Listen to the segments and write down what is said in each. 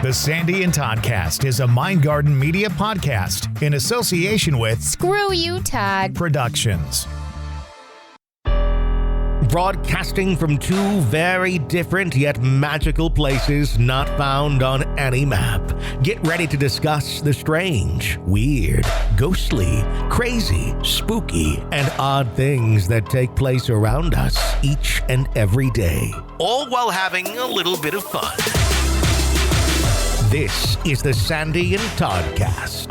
The Sandy and Toddcast is a Mindgarden Media podcast in association with Screw You, Todd Productions. Broadcasting from two very different yet magical places not found on any map. Get ready to discuss the strange, weird, ghostly, crazy, spooky, and odd things that take place around us each and every day. All while having a little bit of fun. This is the Sandy and Toddcast.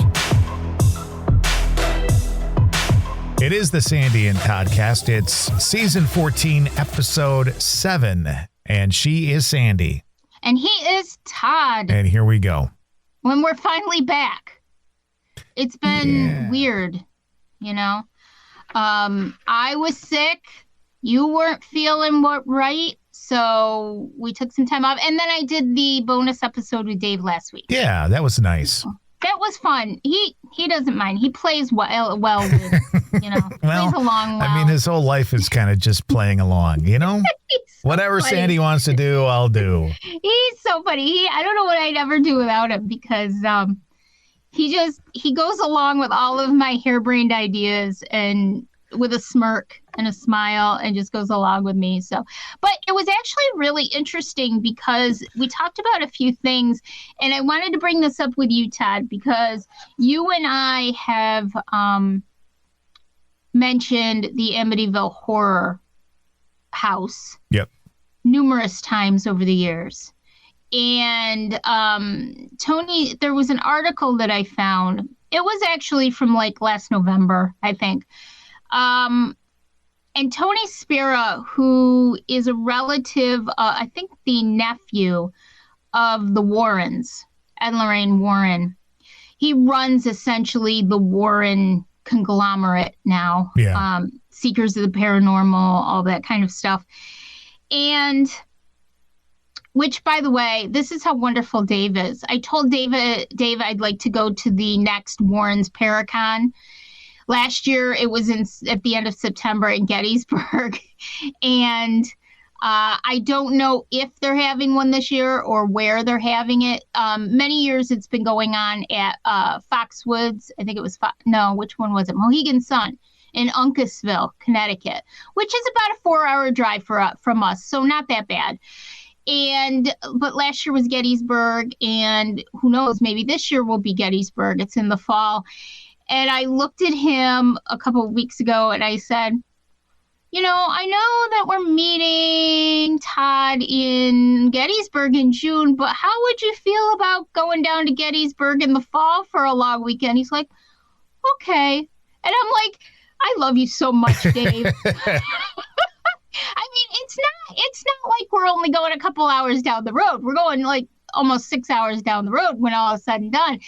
It is the Sandy and Toddcast. It's season 14, episode 7, and she is Sandy. And he is Todd. And here we go. When we're finally back. It's been weird, you know. I was sick. You weren't feeling right. So we took some time off. And then I did the bonus episode with Dave last week. Yeah, that was nice. That was fun. He doesn't mind. He plays well with, you know, well, plays along well. I mean, his whole life is kind of just playing along, you know? So whatever funny. Sandy wants to do, I'll do. He's so funny. I don't know what I'd ever do without him because he goes along with all of my harebrained ideas and with a smirk and a smile and just goes along with me. So, but it was actually really interesting because we talked about a few things, and I wanted to bring this up with you, Todd, because you and I have mentioned the Amityville Horror House numerous times over the years. And Tony, there was an article that I found. It was actually from like last November, I think. And Tony Spera, who is a relative, I think the nephew of the Warrens, Ed and Lorraine Warren, he runs essentially the Warren conglomerate now. Yeah. Seekers of the Paranormal, all that kind of stuff. And which, by the way, this is how wonderful Dave is. I told Dave I'd like to go to the next Warren's Paracon. Last year, it was at the end of September in Gettysburg, and I don't know if they're having one this year or where they're having it. Many years it's been going on at Foxwoods. I think it was, which one was it? Mohegan Sun in Uncasville, Connecticut, which is about a 4-hour drive from us, so not that bad. But last year was Gettysburg, and who knows, maybe this year will be Gettysburg. It's in the fall. And I looked at him a couple of weeks ago and I said, you know, I know that we're meeting Todd in Gettysburg in June, but how would you feel about going down to Gettysburg in the fall for a long weekend? He's like, okay. And I'm like, I love you so much, Dave. I mean, it's not like we're only going a couple hours down the road. We're going like almost 6 hours down the road when all is said and done.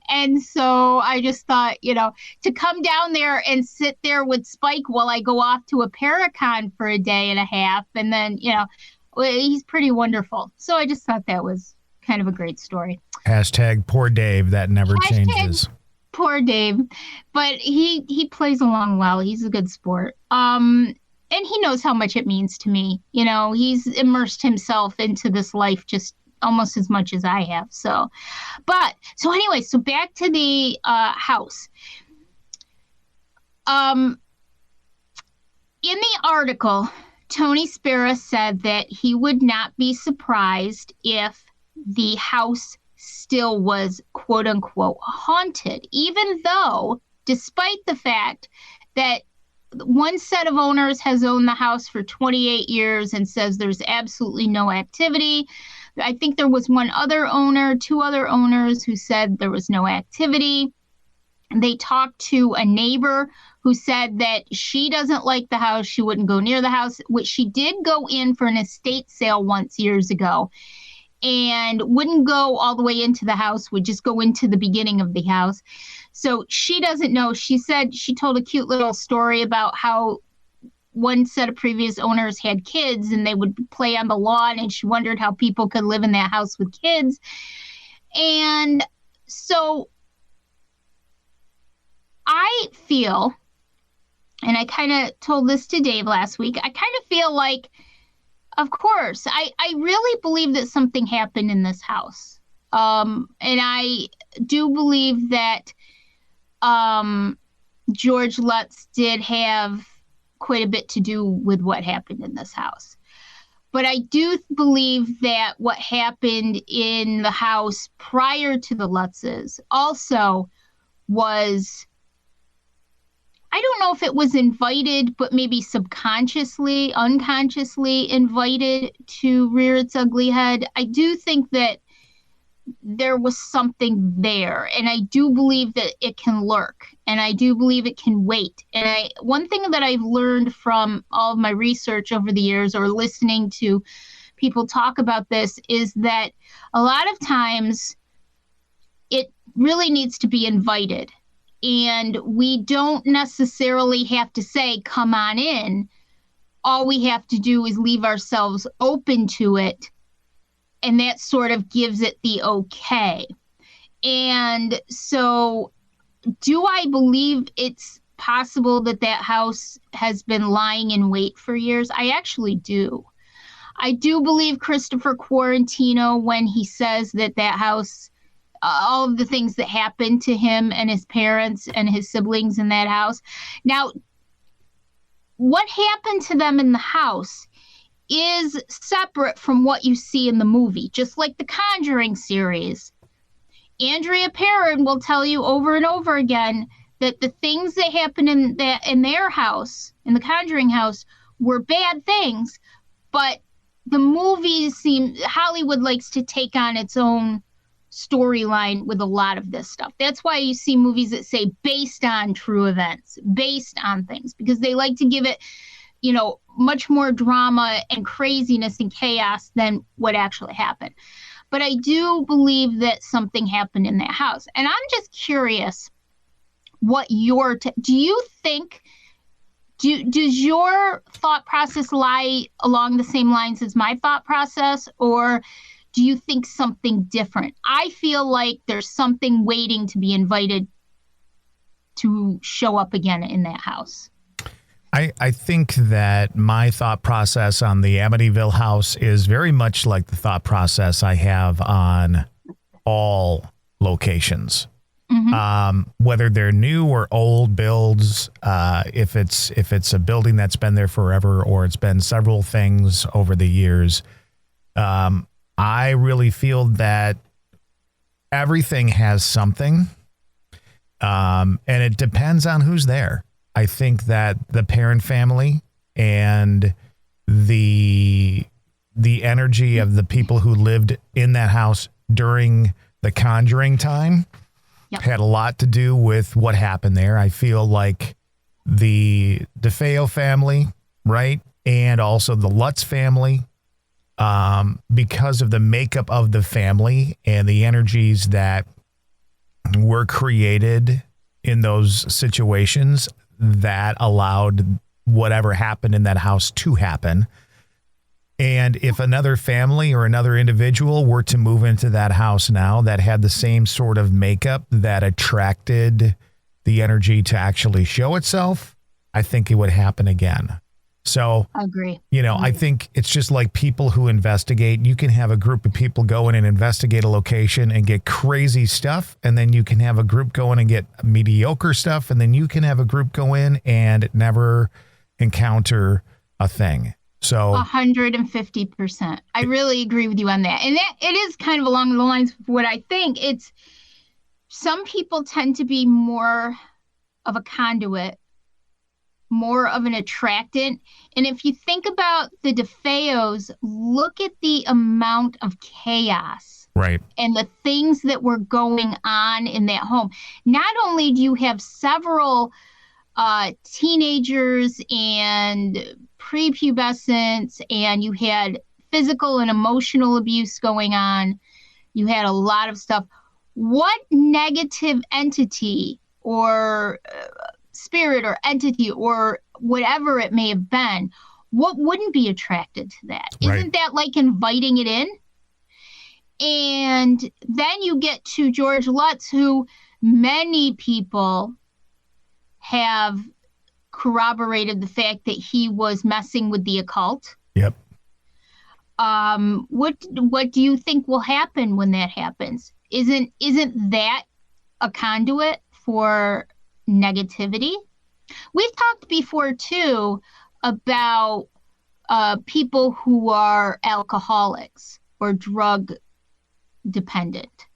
And so I just thought, you know, to come down there and sit there with Spike while I go off to a Paracon for a day and a half. And then, you know, he's pretty wonderful. So I just thought that was kind of a great story. Hashtag poor Dave. That never changes. Poor Dave. But he plays along well. He's a good sport. And he knows how much it means to me. You know, he's immersed himself into this life just almost as much as I have. So anyway, so back to the house. In the article, Tony Spera said that he would not be surprised if the house still was quote unquote haunted, even though, despite the fact that one set of owners has owned the house for 28 years and says there's absolutely no activity. I think there was two other owners who said there was no activity. They talked to a neighbor who said that she doesn't like the house. She wouldn't go near the house, which she did go in for an estate sale once years ago and wouldn't go all the way into the house, would just go into the beginning of the house. So she doesn't know. She said she told a cute little story about how one set of previous owners had kids and they would play on the lawn, and she wondered how people could live in that house with kids. And so I feel, and I kind of told this to Dave last week, I kind of feel like, of course, I really believe that something happened in this house. And I do believe that George Lutz did have quite a bit to do with what happened in this house. But I do believe that what happened in the house prior to the Lutzes also was, I don't know if it was invited, but maybe subconsciously, unconsciously invited to rear its ugly head. I do think that there was something there, and I do believe that it can lurk, and I do believe it can wait. And one thing that I've learned from all of my research over the years, or listening to people talk about this, is that a lot of times it really needs to be invited, and we don't necessarily have to say, come on in. All we have to do is leave ourselves open to it, and that sort of gives it the okay. And so do I believe it's possible that that house has been lying in wait for years? I actually do. I do believe Christopher Quarantino when he says that that house, all of the things that happened to him and his parents and his siblings in that house. Now, what happened to them in the house is separate from what you see in the movie. Just like the Conjuring series, Andrea Perron will tell you over and over again that the things that happened in their house, in the Conjuring house, were bad things. But the movies Hollywood likes to take on its own storyline with a lot of this stuff. That's why you see movies that say based on true events, based on things, because they like to give it, much more drama and craziness and chaos than what actually happened. But I do believe that something happened in that house. And I'm just curious what do you think, does your thought process lie along the same lines as my thought process, or do you think something different? I feel like there's something waiting to be invited to show up again in that house. I think that my thought process on the Amityville house is very much like the thought process I have on all locations. Mm-hmm. Whether they're new or old builds, if it's a building that's been there forever or it's been several things over the years, I really feel that everything has something, and it depends on who's there. I think that the Perron family and the energy of the people who lived in that house during the Conjuring time had a lot to do with what happened there. I feel like the DeFeo family, right, and also the Lutz family, because of the makeup of the family and the energies that were created in those situations, that allowed whatever happened in that house to happen. And if another family or another individual were to move into that house now that had the same sort of makeup that attracted the energy to actually show itself, I think it would happen again. So, I agree. I think it's just like people who investigate. You can have a group of people go in and investigate a location and get crazy stuff. And then you can have a group go in and get mediocre stuff. And then you can have a group go in and never encounter a thing. So 150%. I really agree with you on that. And that it is kind of along the lines of what I think. It's some people tend to be more of a conduit, more of an attractant. And if you think about the DeFeos, look at the amount of chaos, right, and the things that were going on in that home. Not only do you have several teenagers and prepubescents, and you had physical and emotional abuse going on, you had a lot of stuff. What negative entity or spirit or entity or whatever it may have been, what wouldn't be attracted to that? Right. Isn't that like inviting it in? And then you get to George Lutz, who many people have corroborated the fact that he was messing with the occult. Yep. What do you think will happen when that happens? Isn't that a conduit for negativity? We've talked before too about people who are alcoholics or drug dependent,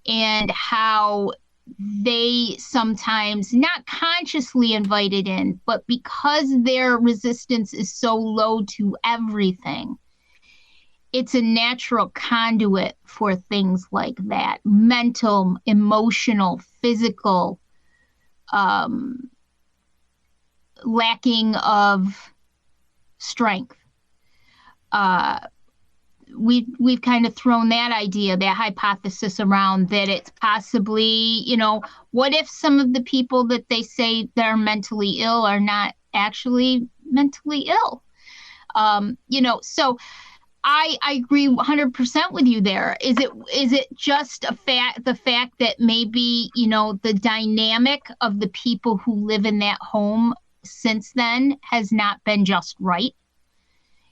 and how they sometimes not consciously invited in, but because their resistance is so low to everything, it's a natural conduit for things like that: mental, emotional, physical, lacking of strength. We've kind of thrown that idea, that hypothesis around, that it's possibly, what if some of the people that they say that are mentally ill are not actually mentally ill? So I agree 100% with you there. Is it just the fact that maybe, the dynamic of the people who live in that home since then has not been just right?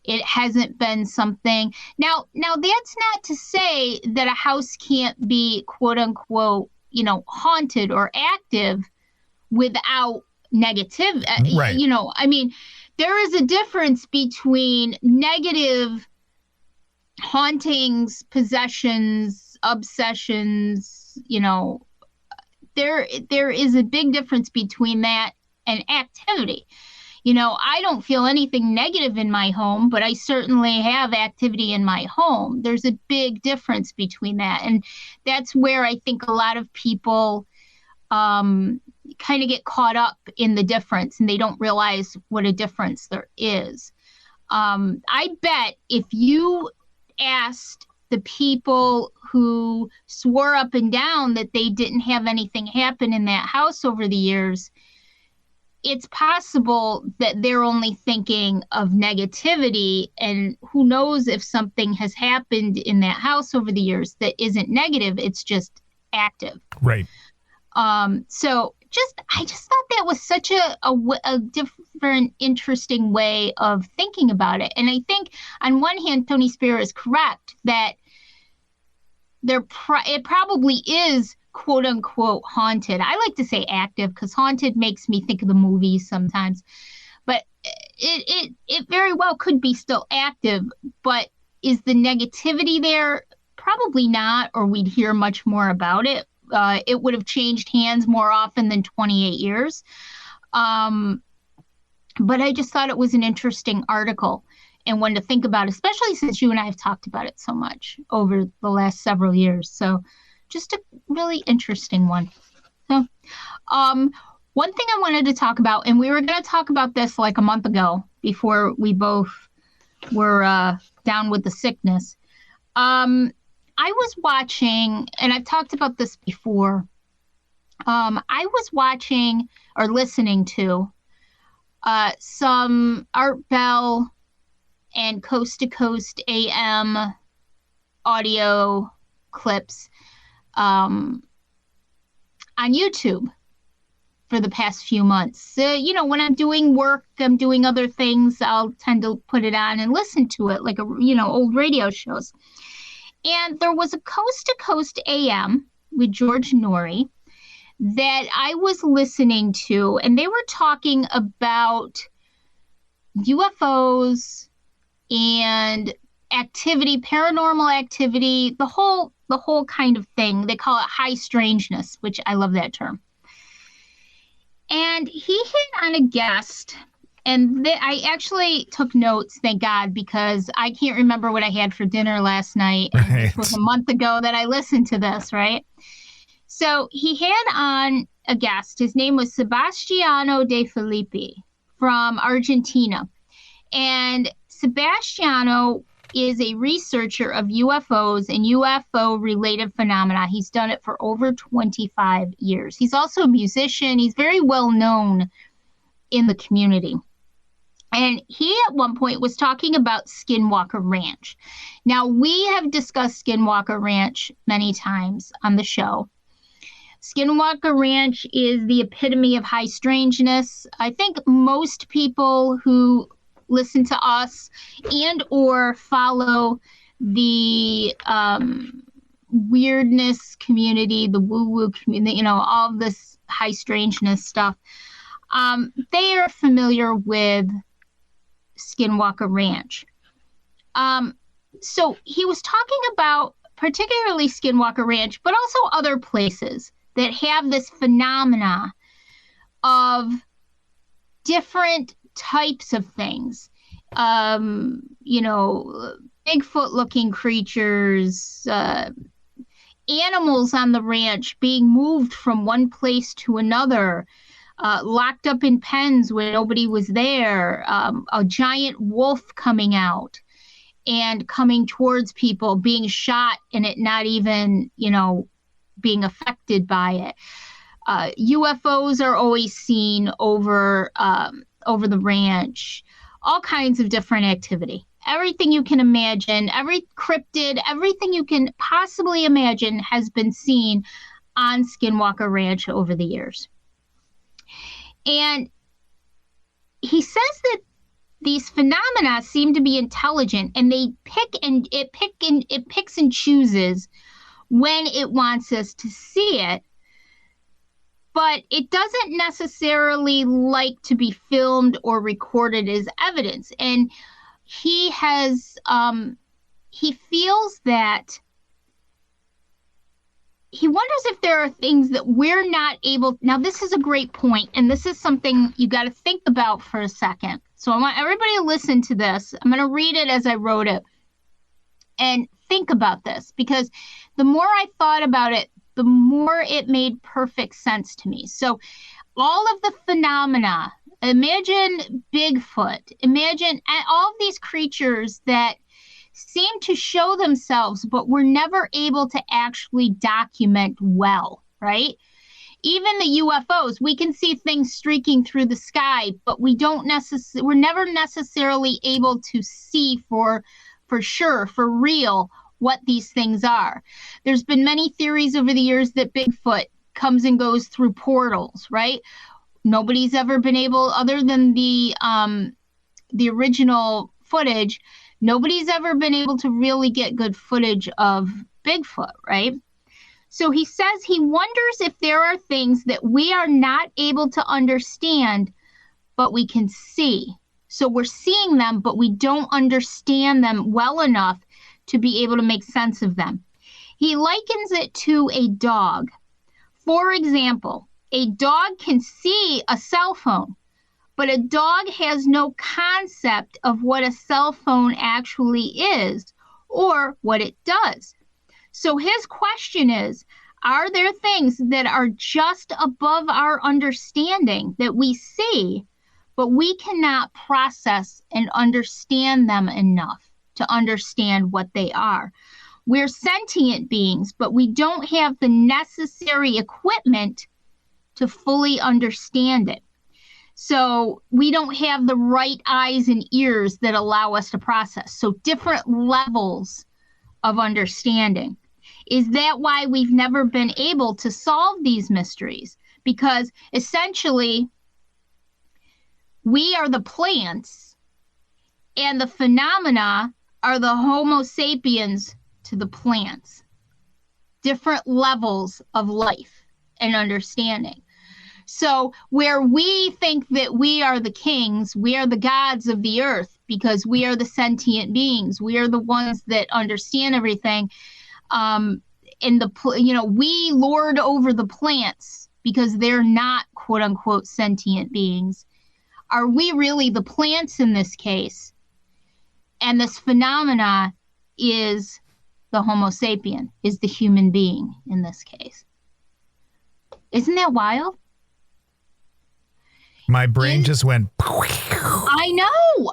It hasn't been something. Now that's not to say that a house can't be quote unquote, haunted or active without negative. Right. There is a difference between negative hauntings, possessions, obsessions. There is a big difference between that and activity. I don't feel anything negative in my home, but I certainly have activity in my home. There's a big difference between that. And that's where I think a lot of people kind of get caught up in the difference, and they don't realize what a difference there is. I bet if you asked the people who swore up and down that they didn't have anything happen in that house over the years, it's possible that they're only thinking of negativity, and who knows if something has happened in that house over the years that isn't negative, it's just active. Right. So I just thought that was such a different, interesting way of thinking about it. And I think on one hand, Tony Spear is correct that it probably is quote unquote haunted. I like to say active because haunted makes me think of the movies sometimes, but it very well could be still active. But is the negativity there? Probably not, or we'd hear much more about it. It would have changed hands more often than 28 years. But I just thought it was an interesting article and one to think about, especially since you and I have talked about it so much over the last several years. So just a really interesting one. So, one thing I wanted to talk about, and we were going to talk about this like a month ago before we both were down with the sickness. I was watching, and I've talked about this before. I was watching or listening to some Art Bell and Coast to Coast AM audio clips on YouTube for the past few months. When I'm doing work, I'm doing other things, I'll tend to put it on and listen to it like old radio shows. And there was a Coast to Coast AM with George Norrie that I was listening to, and they were talking about UFOs and activity, paranormal activity, the whole kind of thing. They call it high strangeness, which I love that term. And he hit on a guest, and I actually took notes, thank God, because I can't remember what I had for dinner last night. Right. It was a month ago that I listened to this, right? So he had on a guest. His name was Sebastiano De Filippi from Argentina. And Sebastiano is a researcher of UFOs and UFO-related phenomena. He's done it for over 25 years. He's also a musician. He's very well known in the community. And he at one point was talking about Skinwalker Ranch. Now, we have discussed Skinwalker Ranch many times on the show. Skinwalker Ranch is the epitome of high strangeness. I think most people who listen to us and or follow the weirdness community, the woo-woo community, all of this high strangeness stuff, they are familiar with Skinwalker Ranch. So he was talking about particularly Skinwalker Ranch, but also other places that have this phenomena of different types of things. Bigfoot-looking creatures, animals on the ranch being moved from one place to another, locked up in pens when nobody was there, a giant wolf coming out and coming towards people, being shot and it not even, being affected by it. UFOs are always seen over the ranch, all kinds of different activity. Everything you can imagine, every cryptid, everything you can possibly imagine has been seen on Skinwalker Ranch over the years. And he says that these phenomena seem to be intelligent, and it picks and chooses when it wants us to see it, but it doesn't necessarily like to be filmed or recorded as evidence. And he feels that he wonders if there are things that we're not able. Now, this is a great point, and this is something you got to think about for a second. So I want everybody to listen to this. I'm going to read it as I wrote it and think about this, because the more I thought about it, the more it made perfect sense to me. So all of the phenomena, imagine Bigfoot, imagine all of these creatures that seem to show themselves, but were never able to actually document well, right? Even the UFOs, we can see things streaking through the sky, but we're never necessarily able to see for sure, for real, what these things are. There's been many theories over the years that Bigfoot comes and goes through portals, right? Nobody's ever been able, other than the original footage, nobody's ever been able to really get good footage of Bigfoot, right? So he says he wonders if there are things that we are not able to understand, but we can see. So we're seeing them, but we don't understand them well enough to be able to make sense of them. He likens it to a dog. For example, a dog can see a cell phone, but a dog has no concept of what a cell phone actually is or what it does. So his question is, are there things that are just above our understanding that we see, but we cannot process and understand them enough to understand what they are? We're sentient beings, but we don't have the necessary equipment to fully understand it. So we don't have the right eyes and ears that allow us to process. So different levels of understanding. Is that why we've never been able to solve these mysteries? Because essentially, we are the plants and the phenomena are the Homo sapiens to the plants. Different levels of life and understanding. So where we think that we are the kings, we are the gods of the earth because we are the sentient beings. We are the ones that understand everything. We lord over the plants because they're not quote unquote sentient beings. Are we really the plants in this case? And this phenomena is the Homo sapien, is the human being in this case. Isn't that wild? My brain just went. I know.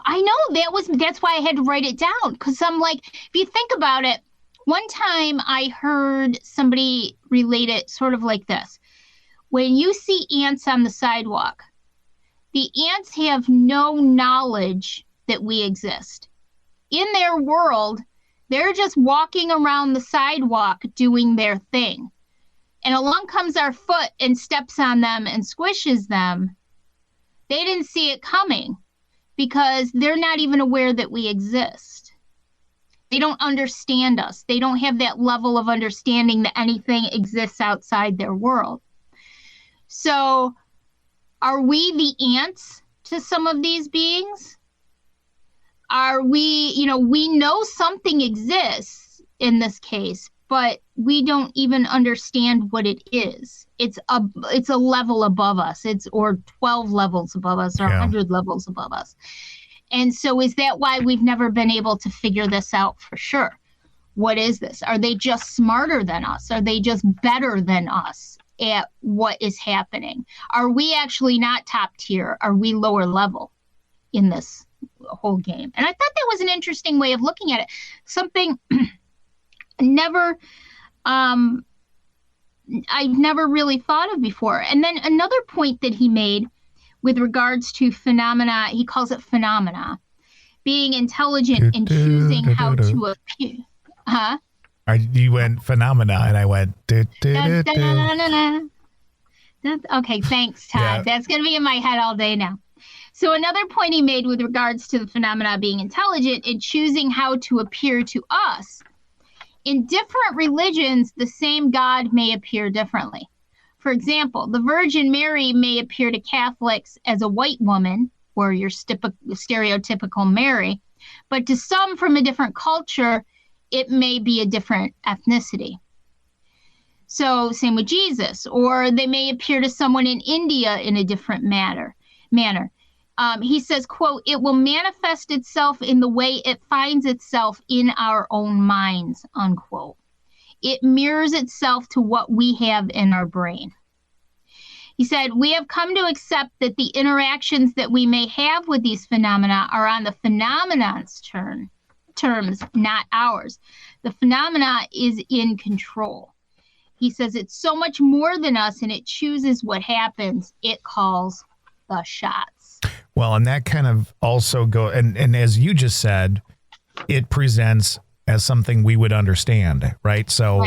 That's why I had to write it down. Because I'm like, if you think about it, one time I heard somebody relate it sort of like this. When you see ants on the sidewalk, the ants have no knowledge that we exist. In their world, they're just walking around the sidewalk doing their thing. And along comes our foot and steps on them and squishes them. They didn't see it coming. because they're not even aware that we exist. They don't understand us. They don't have that level of understanding that anything exists outside their world. So are we the ants to some of these beings? Are we, we know something exists in this case, but we don't even understand what it is. It's a level above us. Or 12 levels above us, or 100 levels above us. And so is that why we've never been able to figure this out for sure? What is this? Are they just smarter than us? Are they just better than us at what is happening? Are we actually not top tier? Are we lower level in this whole game? And I thought that was an interesting way of looking at it. Something I've never really thought of before. And then another point that he made with regards to phenomena, he calls it phenomena, being intelligent and choosing how to appear. Huh? You went phenomena, and I went. Okay, thanks, Todd. Yeah. That's going to be in my head all day now. So another point he made with regards to the phenomena being intelligent and choosing how to appear to us. In different religions, the same God may appear differently. For example, the Virgin Mary may appear to Catholics as a white woman, or your stereotypical Mary, but to some from a different culture, it may be a different ethnicity. So same with Jesus, or they may appear to someone in India in a different manner. He says, quote, "It will manifest itself in the way it finds itself in our own minds," unquote. It mirrors itself to what we have in our brain. He said, "We have come to accept that the interactions that we may have with these phenomena are on the phenomenon's terms, not ours. The phenomena is in control." He says it's so much more than us, and it chooses what happens. It calls the shots. Well, and that kind of also and as you just said, it presents as something we would understand, right? So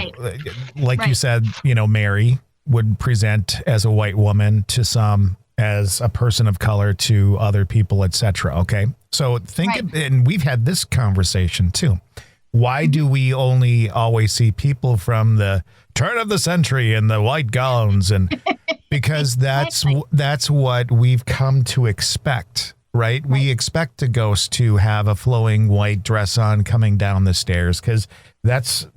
like you said, Mary would present as a white woman to some, as a person of color to other people, etc. Okay. So and we've had this conversation too. Why do we only always see people from the turn of the century in the white gowns? And because that's what we've come to expect, right? We expect a ghost to have a flowing white dress on coming down the stairs, because that's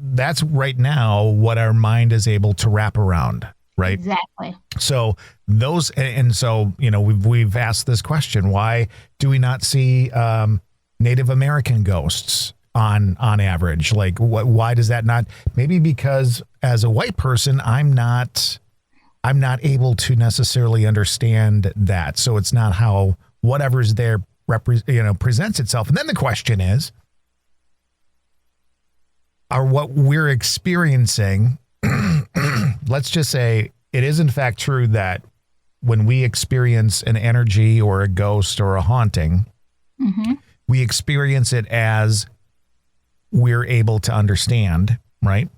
right now what our mind is able to wrap around, right? Exactly. So we've asked this question: why do we not see Native American ghosts on average? Like, why does that not? Maybe because as a white person, I'm not able to necessarily understand that. So it's not how whatever's there presents itself. And then the question is, are what we're experiencing, let's just say it is in fact true that when we experience an energy or a ghost or a haunting, we experience it as we're able to understand, right?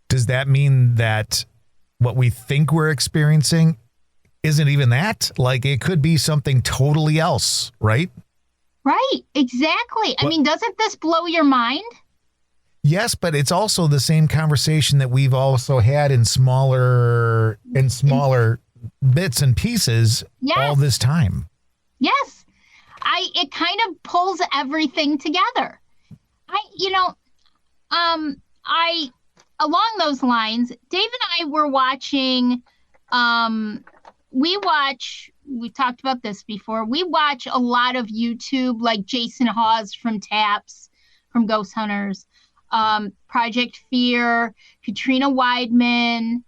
Does that mean that what we think we're experiencing isn't even that? Like, it could be something totally else, right? Right, exactly. I mean, doesn't this blow your mind? Yes, but it's also the same conversation that we've also had in smaller bits and pieces all this time. Yes. It kind of pulls everything together. Along those lines, Dave and I were watching, we talked about this before. We watch a lot of YouTube, like Jason Hawes from TAPS, from Ghost Hunters, Project Fear, Katrina Weidman.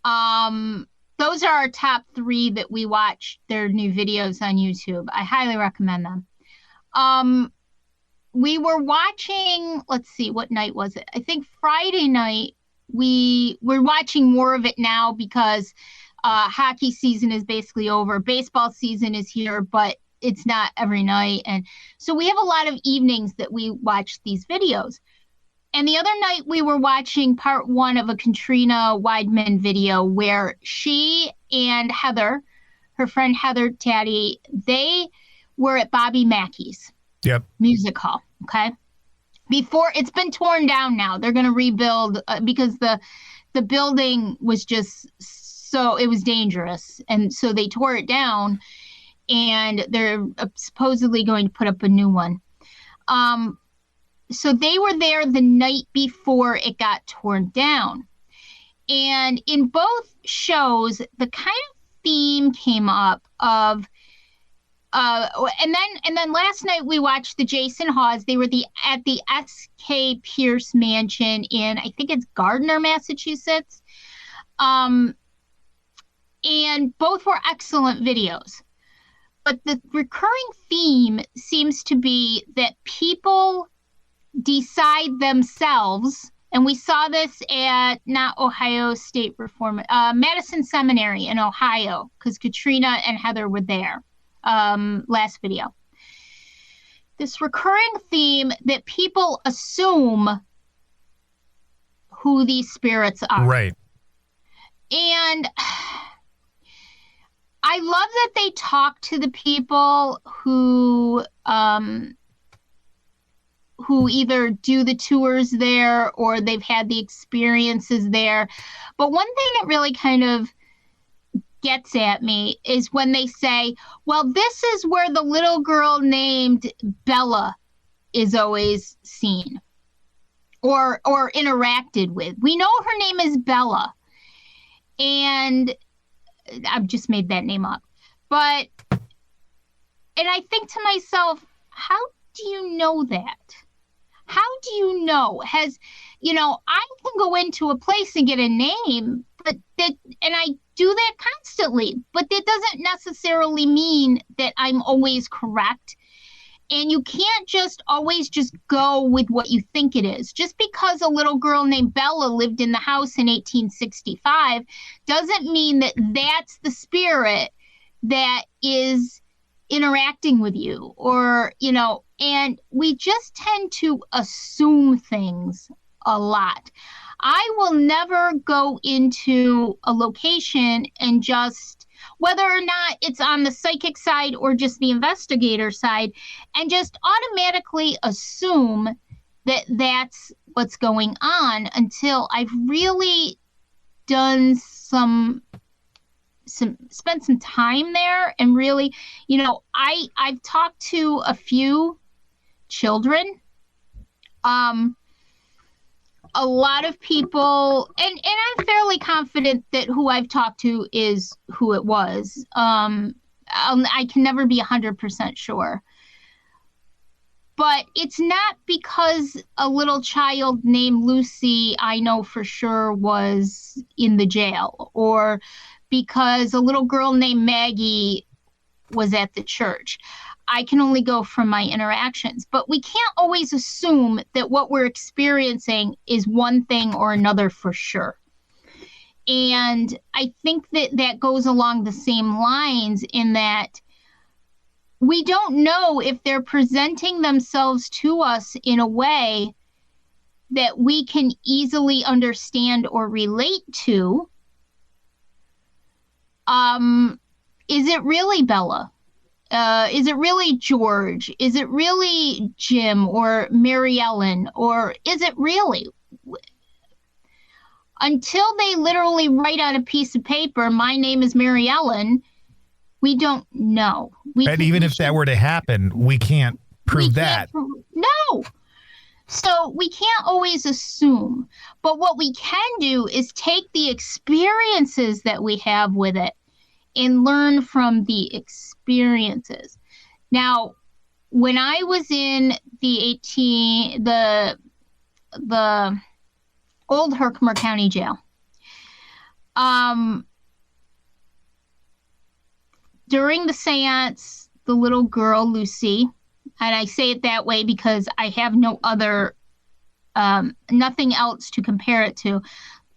Those are our top 3 that we watch their new videos on YouTube. I highly recommend them. We were watching, let's see, what night was it? I think Friday night. We're watching more of it now because hockey season is basically over. Baseball season is here, but it's not every night. And so we have a lot of evenings that we watch these videos. And the other night we were watching part 1 of a Katrina Weidman video where she and Heather, her friend Heather Taddy, they were at Bobby Mackey's music hall. Okay. Before it's been torn down now, they're going to rebuild because the building was just it was dangerous. And so they tore it down and they're supposedly going to put up a new one. So they were there the night before it got torn down. And in both shows, the kind of theme came up of, and then last night we watched the Jason Hawes. They were at the S.K. Pierce Mansion in, I think it's Gardner, Massachusetts. And both were excellent videos. But the recurring theme seems to be that people decide themselves, and we saw this at not Ohio State Reform, Madison Seminary in Ohio, because Katrina and Heather were there last video. This recurring theme that people assume who these spirits are. Right. And I love that they talk to the people who either do the tours there or they've had the experiences there. But one thing that really kind of gets at me is when they say, well, this is where the little girl named Bella is always seen or interacted with. We know her name is Bella. And I've just made that name up. And I think to myself, how do you know that? How do you know? I can go into a place and get a name, and I do that constantly, but that doesn't necessarily mean that I'm always correct. And you can't just always just go with what you think it is. Just because a little girl named Bella lived in the house in 1865 doesn't mean that that's the spirit that is interacting with you, and we just tend to assume things a lot. I will never go into a location and just, whether or not it's on the psychic side or just the investigator side, and just automatically assume that that's what's going on until I've really done spent some time there and really, I've talked to a few children, a lot of people, and I'm fairly confident that who I've talked to is who it was. I can never be 100% sure. But it's not because a little child named Lucy, I know for sure, was in the jail, or because a little girl named Maggie was at the church. I can only go from my interactions. But we can't always assume that what we're experiencing is one thing or another for sure. And I think that goes along the same lines in that we don't know if they're presenting themselves to us in a way that we can easily understand or relate to. Is it really Bella? Is it really George? Is it really Jim or Mary Ellen? Or is it really? Until they literally write on a piece of paper, my name is Mary Ellen, we don't know. And even if that were to happen, we can't prove that. No. So we can't always assume. But what we can do is take the experiences that we have with it and learn from the experiences. Now, when I was in the old Herkimer County Jail, during the seance, the little girl, Lucy, and I say it that way because I have no other, nothing else to compare it to.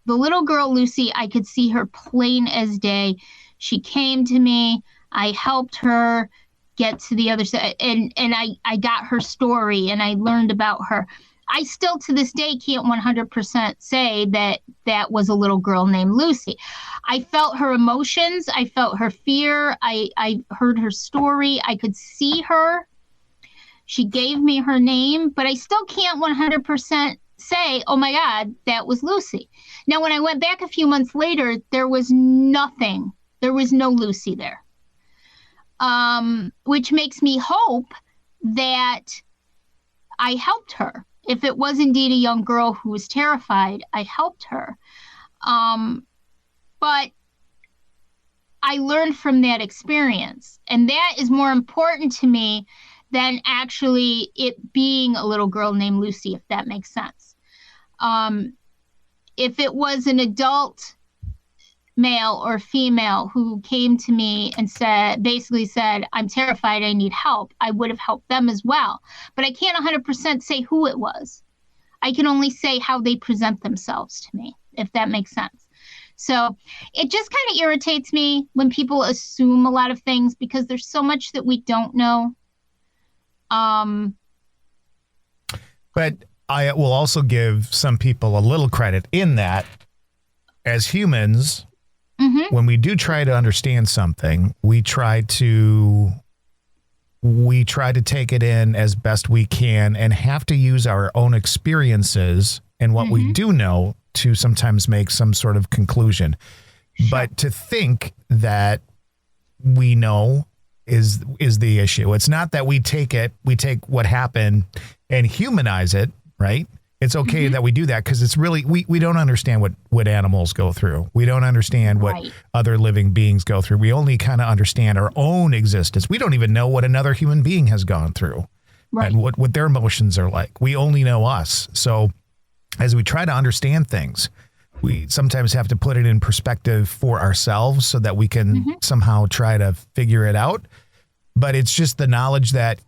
The little girl, Lucy, I could see her plain as day. She came to me. I helped her get to the other side, and I got her story, and I learned about her. I still to this day can't 100% say that that was a little girl named Lucy. I felt her emotions. I felt her fear. I heard her story. I could see her. She gave me her name, but I still can't 100% say, oh my God, that was Lucy. Now, when I went back a few months later, there was nothing. There was no Lucy there, which makes me hope that I helped her. If it was indeed a young girl who was terrified, I helped her. But I learned from that experience, and that is more important to me than actually it being a little girl named Lucy, if that makes sense. If it was an adult male or female who came to me and basically said, I'm terrified, I need help, I would have helped them as well. But I can't 100% say who it was. I can only say how they present themselves to me, if that makes sense. So it just kind of irritates me when people assume a lot of things because there's so much that we don't know. But I will also give some people a little credit in that as humans, when we do try to understand something, we try to take it in as best we can and have to use our own experiences and what we do know to sometimes make some sort of conclusion. Sure. But to think that we know is the issue. It's not that we take what happened and humanize it, right? It's okay that we do that because it's really, we don't understand what animals go through. We don't understand what other living beings go through. We only kind of understand our own existence. We don't even know what another human being has gone through and what their emotions are like. We only know us. So as we try to understand things, we sometimes have to put it in perspective for ourselves so that we can somehow try to figure it out. But it's just the knowledge that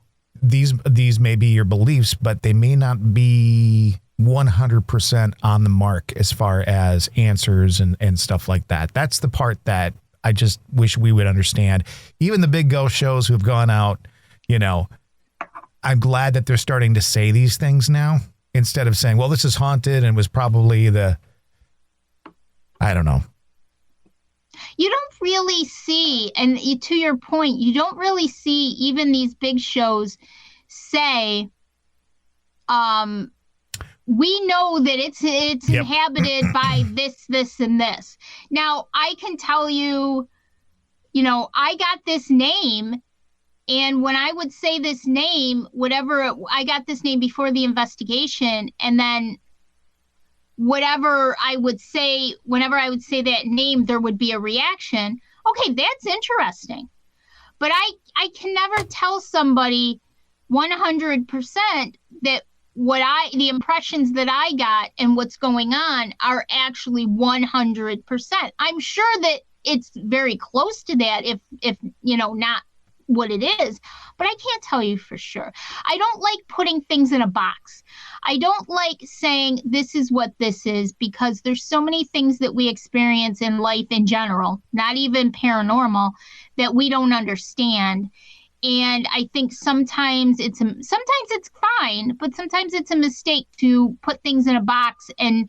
these may be your beliefs, but they may not be 100% on the mark as far as answers and stuff like that. That's the part that I just wish we would understand. Even the big ghost shows who've gone out, I'm glad that they're starting to say these things now instead of saying, well, this is haunted and was probably I don't know. You don't really see, and to your point, you don't really see even these big shows say, we know that it's inhabited by this, and this. Now, I can tell you, I got this name, and when I would say this name, I got this name before the investigation, and then whatever I would say, whenever I would say that name, there would be a reaction. Okay, that's interesting. But I can never tell somebody 100% that the impressions that I got and what's going on are actually 100%. I'm sure that it's very close to that if not what it is, but I can't tell you for sure. I don't like putting things in a box. I don't like saying this is what this is because there's so many things that we experience in life in general, not even paranormal, that we don't understand. And I think sometimes it's fine, but sometimes it's a mistake to put things in a box and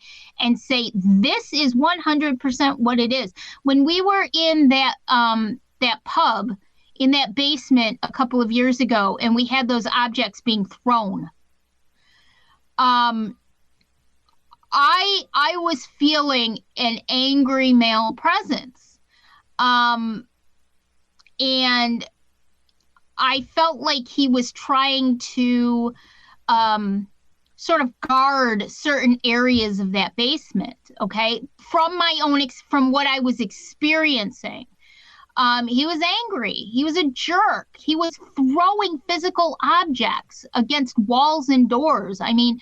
say this is 100% what it is. When we were in that pub in that basement a couple of years ago, and we had those objects being thrown, I was feeling an angry male presence, and I felt like he was trying to sort of guard certain areas of that basement. Okay, from what I was experiencing. He was angry. He was a jerk. He was throwing physical objects against walls and doors. I mean,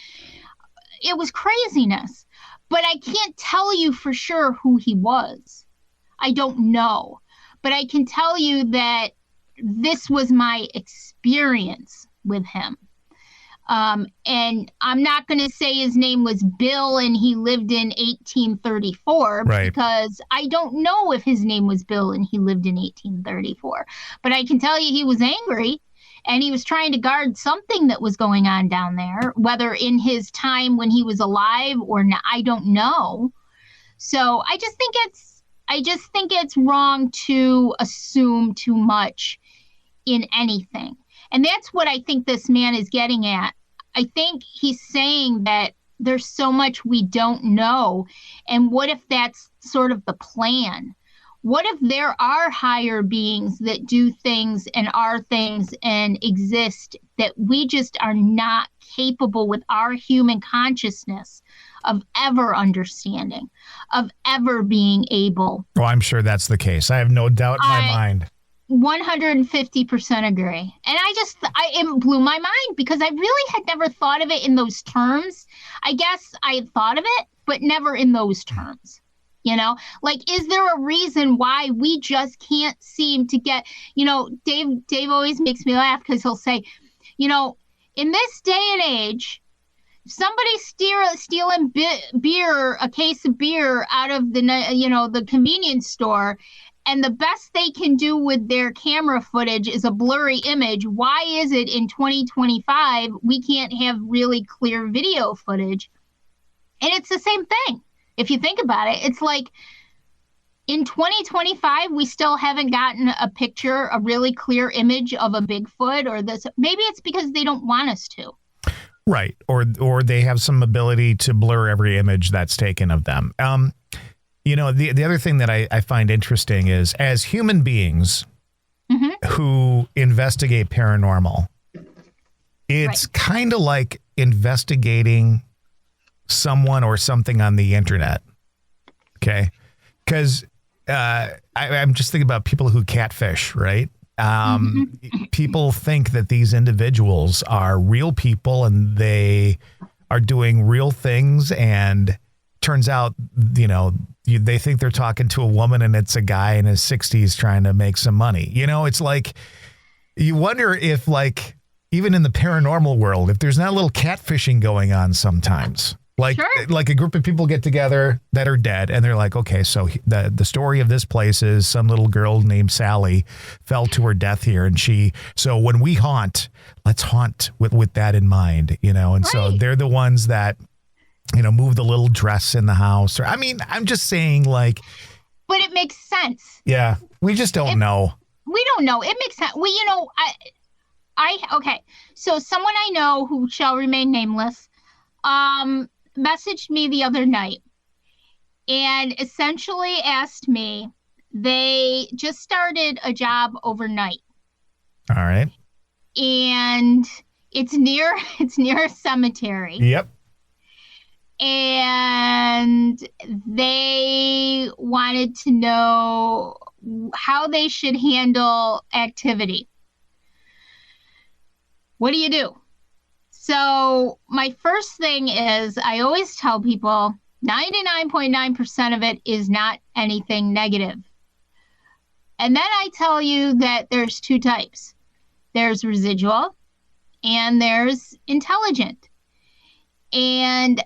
it was craziness. But I can't tell you for sure who he was. I don't know. But I can tell you that this was my experience with him. And I'm not going to say his name was Bill and he lived in 1834 because I don't know if his name was Bill and he lived in 1834. But I can tell you he was angry And he was trying to guard something that was going on down there, whether in his time when he was alive or not, I don't know. So I just think it's wrong to assume too much in anything. And that's what I think this man is getting at. I think he's saying that there's so much we don't know. And what if that's sort of the plan? What if there are higher beings that do things and are things and exist that we just are not capable with our human consciousness of ever understanding, of ever being able? Well, I'm sure that's the case. I have no doubt in my mind. 150% agree. And it blew my mind because I really had never thought of it in those terms. I guess I had thought of it, but never in those terms. You know, like, is there a reason why we just can't seem to get, Dave always makes me laugh because he'll say, in this day and age, somebody stealing beer, a case of beer out of the convenience store, and the best they can do with their camera footage is a blurry image. Why is it in 2025 we can't have really clear video footage? And it's the same thing. If you think about it, it's like in 2025, we still haven't gotten a really clear image of a Bigfoot or this. Maybe it's because they don't want us to. Right. Or they have some ability to blur every image that's taken of them. The other thing that I find interesting is, as human beings who investigate paranormal, it's kind of like investigating someone or something on the internet. Okay. Because I'm just thinking about people who catfish, right? People think that these individuals are real people and they are doing real things, and turns out, they think they're talking to a woman and it's a guy in his 60s trying to make some money. It's like, you wonder if, like, even in the paranormal world, if there's not a little catfishing going on sometimes. Like, sure. Like a group of people get together that are dead, and they're like, okay, so the story of this place is some little girl named Sally fell to her death here, and so when we haunt, let's haunt with that in mind, and so they're the ones that, move the little dress in the house. Or, I'm just saying, like. But it makes sense. Yeah, we just don't know. We don't know. It makes sense. Okay. So someone I know who shall remain nameless, messaged me the other night and essentially asked me, they just started a job overnight. All right. And it's near a cemetery. Yep. And they wanted to know how they should handle activity. What do you do? So my first thing is, I always tell people 99.9% of it is not anything negative. And then I tell you that there's two types. There's residual and there's intelligent. And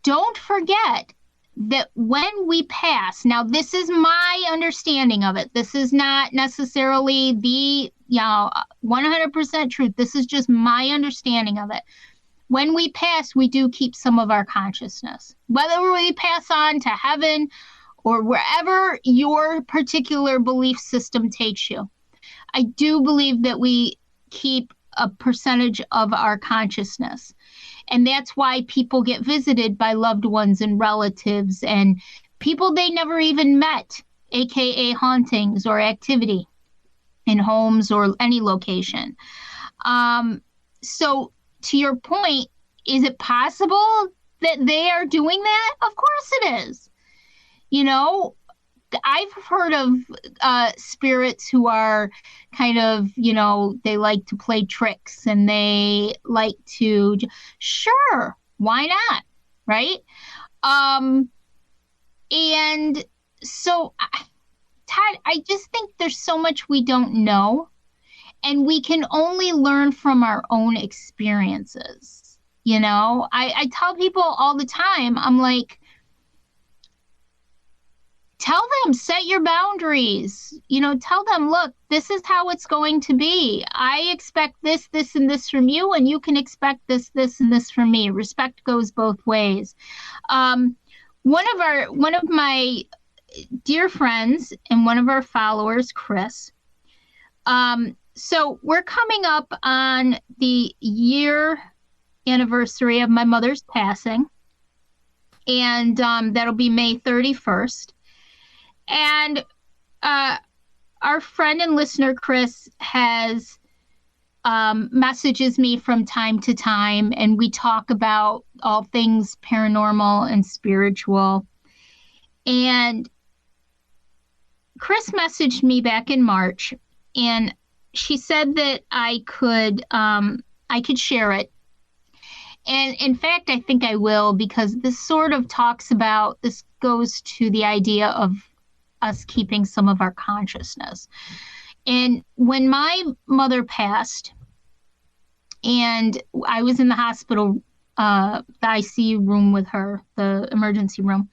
don't forget that when we pass, now this is my understanding of it. This is not necessarily the 100% truth. This is just my understanding of it. When we pass, we do keep some of our consciousness. Whether we pass on to heaven or wherever your particular belief system takes you, I do believe that we keep a percentage of our consciousness. And that's why people get visited by loved ones and relatives and people they never even met, aka hauntings or activity in homes or any location. So to your point, is it possible that they are doing that? Of course it is. I've heard of spirits who are kind of, they like to play tricks and they like to, sure, why not? Right? And so, Todd, I just think there's so much we don't know, and we can only learn from our own experiences. I tell people all the time, I'm like, tell them, set your boundaries. Tell them, look, this is how it's going to be. I expect this, this, and this from you, and you can expect this, this, and this from me. Respect goes both ways. One of my dear friends and one of our followers, Chris. So we're coming up on the year anniversary of my mother's passing, and that'll be May 31st. And our friend and listener, Chris, has messages me from time to time, and we talk about all things paranormal and spiritual. And Chris messaged me back in March, and she said that I could share it. And in fact, I think I will, because this sort of this goes to the idea of us keeping some of our consciousness. And when my mother passed, and I was in the hospital, the ICU room with her, the emergency room,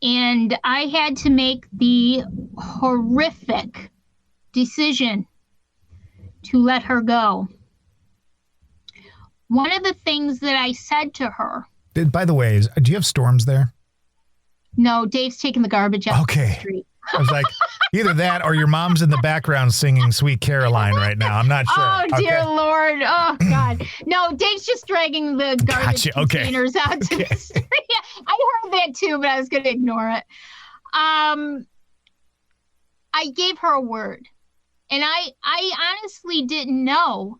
and I had to make the horrific decision to let her go. One of the things that I said to her. By the way, do you have storms there? No, Dave's taking the garbage out of the street. I was like, either that or your mom's in the background singing Sweet Caroline right now. I'm not sure. Oh, dear Lord. Oh, God. No, Dave's just dragging the garbage containers out to the street. I heard that too, but I was going to ignore it. I gave her a word. And I honestly didn't know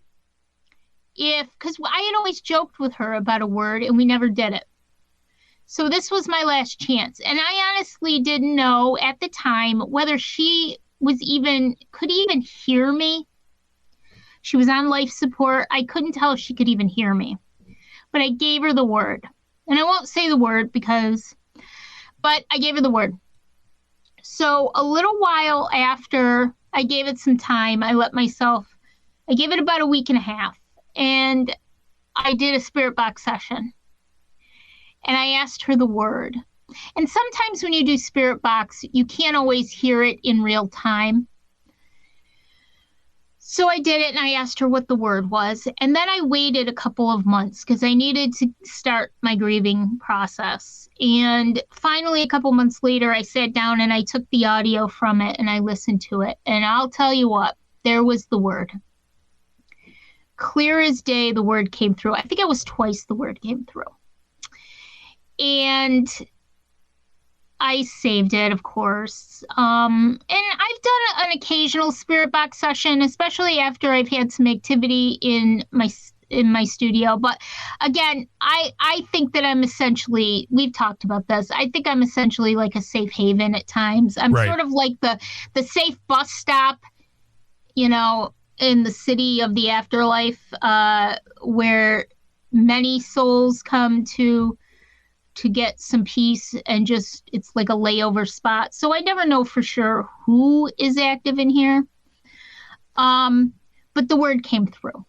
because I had always joked with her about a word and we never did it. So this was my last chance. And I honestly didn't know at the time whether she could even hear me. She was on life support. I couldn't tell if she could even hear me. But I gave her the word. And I won't say the word but I gave her the word. So a little while after I gave it some time, I gave it about a week and a half. And I did a spirit box session. And I asked her the word. And sometimes when you do spirit box, you can't always hear it in real time. So I did it and I asked her what the word was. And then I waited a couple of months because I needed to start my grieving process. And finally, a couple months later, I sat down and I took the audio from it and I listened to it. And I'll tell you what, there was the word. Clear as day, the word came through. I think it was twice the word came through. And I saved it, of course. And I've done an occasional spirit box session, especially after I've had some activity in my studio. But again, I think that I'm essentially, we've talked about this, I think I'm essentially like a safe haven at times. I'm sort of like the safe bus stop, in the city of the afterlife, where many souls come to get some peace, and just it's like a layover spot. So I never know for sure who is active in here. But the word came through.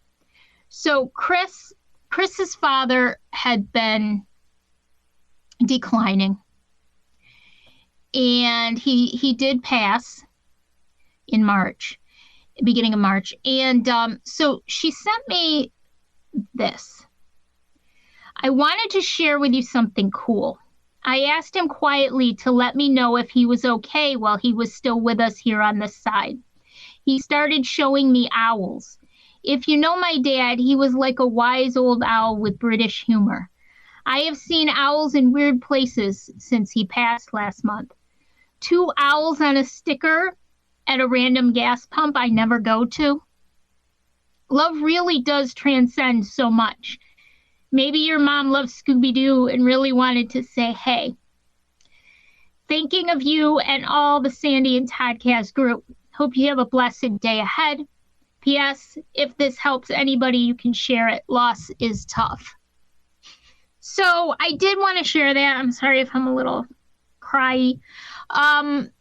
So Chris's father had been declining, and he did pass in March, beginning of March. And so she sent me this. I wanted to share with you something cool. I asked him quietly to let me know if he was okay while he was still with us here on this side. He started showing me owls. If you know my dad, he was like a wise old owl with British humor. I have seen owls in weird places since he passed last month. 2 owls on a sticker at a random gas pump I never go to. Love really does transcend so much. Maybe your mom loves Scooby-Doo and really wanted to say, hey. Thinking of you and all the Sandy and Toddcast group. Hope you have a blessed day ahead. P.S. If this helps anybody, you can share it. Loss is tough. So I did want to share that. I'm sorry if I'm a little cryy. But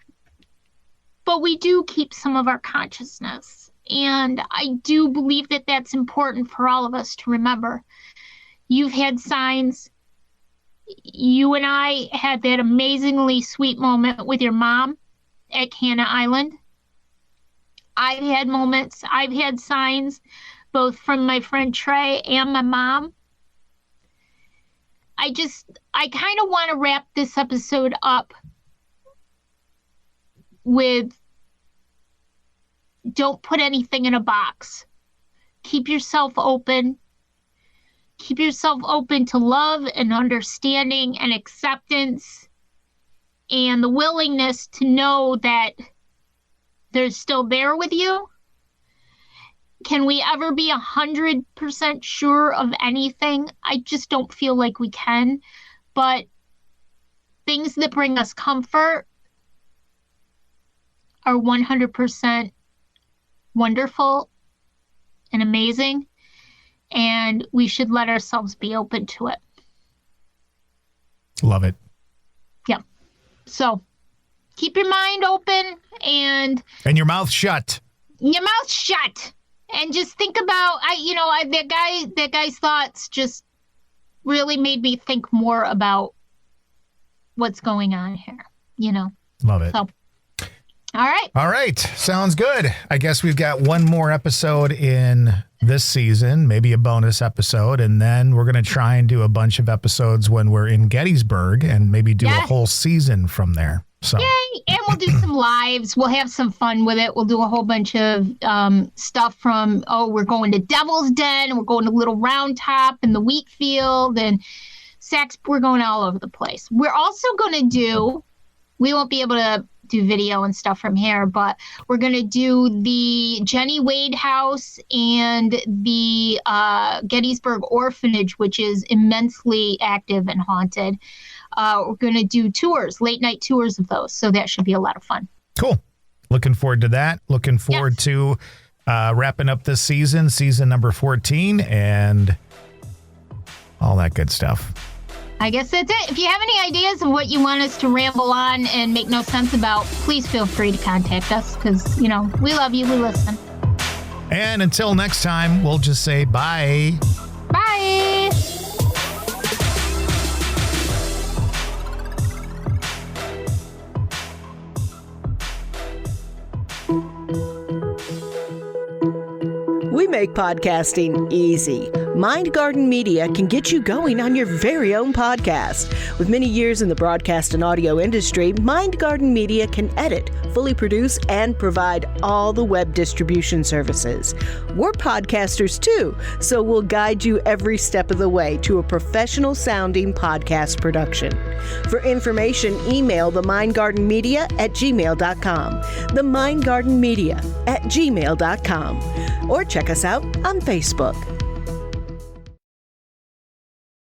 we do keep some of our consciousness. And I do believe that that's important for all of us to remember. You've had signs. you and I had that amazingly sweet moment with your mom at Canna Island. I've had moments, I've had signs, both from my friend Trey and my mom. I kind of want to wrap this episode up with, don't put anything in a box. Keep yourself open. Keep yourself open to love and understanding and acceptance and the willingness to know that they're still there with you. Can we ever be 100% sure of anything? I just don't feel like we can. But things that bring us comfort are 100% wonderful and amazing. And we should let ourselves be open to it. Love it. Yeah. So keep your mind open and your mouth shut. Your mouth shut. And just think about, that guy's thoughts just really made me think more about what's going on here, Love it. So, all right. Sounds good. I guess we've got one more episode in this season, maybe a bonus episode, and then we're going to try and do a bunch of episodes when we're in Gettysburg and maybe do a whole season from there. So. Yay! And we'll do some lives. We'll have some fun with it. We'll do a whole bunch of stuff from, we're going to Devil's Den, and we're going to Little Round Top and the wheat field and Saks. We're going all over the place. We're also going to we won't be able to do video and stuff from here, but we're going to do the Jenny Wade House and the Gettysburg Orphanage, which is immensely active and haunted. We're going to do tours, late night tours of those. So that should be a lot of fun. Cool. Looking forward to that. Looking forward to wrapping up this season number 14, and all that good stuff. I guess that's it. If you have any ideas of what you want us to ramble on and make no sense about, please feel free to contact us because, we love you. We listen. And until next time, we'll just say bye. Bye. We make podcasting easy. Mindgarden Media can get you going on your very own podcast. With many years in the broadcast and audio industry, Mindgarden Media can edit, fully produce, and provide all the web distribution services. We're podcasters too, so we'll guide you every step of the way to a professional sounding podcast production. For information, email the Mindgarden Media at gmail.com, the Mindgarden Media at gmail.com, or check us out on Facebook.